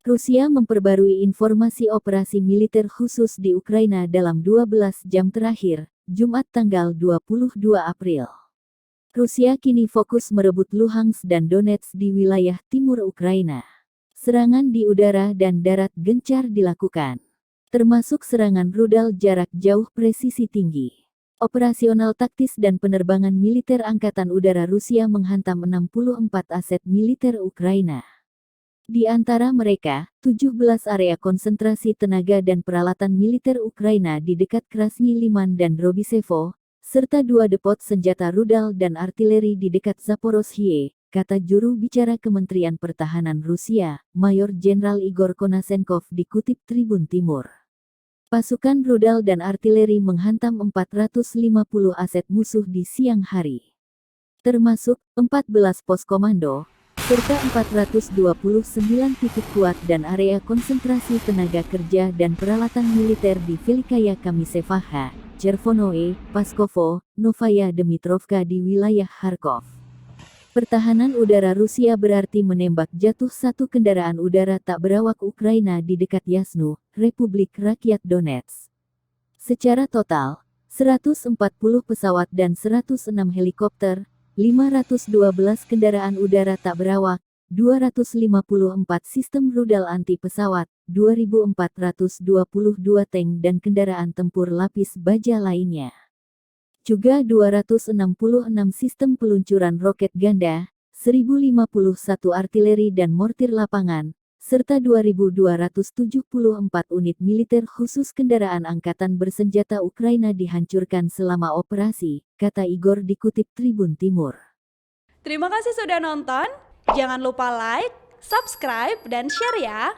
Rusia memperbarui informasi operasi militer khusus di Ukraina dalam 12 jam terakhir, Jumat tanggal 22 April. Rusia kini fokus merebut Luhansk dan Donetsk di wilayah timur Ukraina. Serangan di udara dan darat gencar dilakukan, termasuk serangan rudal jarak jauh presisi tinggi. Operasional taktis dan penerbangan militer Angkatan Udara Rusia menghantam 64 aset militer Ukraina. Di antara mereka, 17 area konsentrasi tenaga dan peralatan militer Ukraina di dekat Krasny Liman dan Robisevo, serta 2 depot senjata rudal dan artileri di dekat Zaporozhye, kata juru bicara Kementerian Pertahanan Rusia, Mayor Jenderal Igor Konasenkov dikutip Tribun Timur. Pasukan rudal dan artileri menghantam 450 aset musuh di siang hari, termasuk 14 pos komando, serta 429 titik kuat dan area konsentrasi tenaga kerja dan peralatan militer di Velikaya Kamisevaha, Chervonoe, Paskovo, Novaya Dmitrovka di wilayah Kharkov. Pertahanan udara Rusia berarti menembak jatuh 1 kendaraan udara tak berawak Ukraina di dekat Yasnu, Republik Rakyat Donetsk. Secara total, 140 pesawat dan 106 helikopter, 512 kendaraan udara tak berawak, 254 sistem rudal anti-pesawat, 2.422 tank dan kendaraan tempur lapis baja lainnya. Juga 266 sistem peluncuran roket ganda, 1.051 artileri dan mortir lapangan, serta 2.274 unit militer khusus kendaraan angkatan bersenjata Ukraina dihancurkan selama operasi, kata Igor dikutip Tribun Timur. Terima kasih sudah nonton, jangan lupa like, subscribe, dan share ya!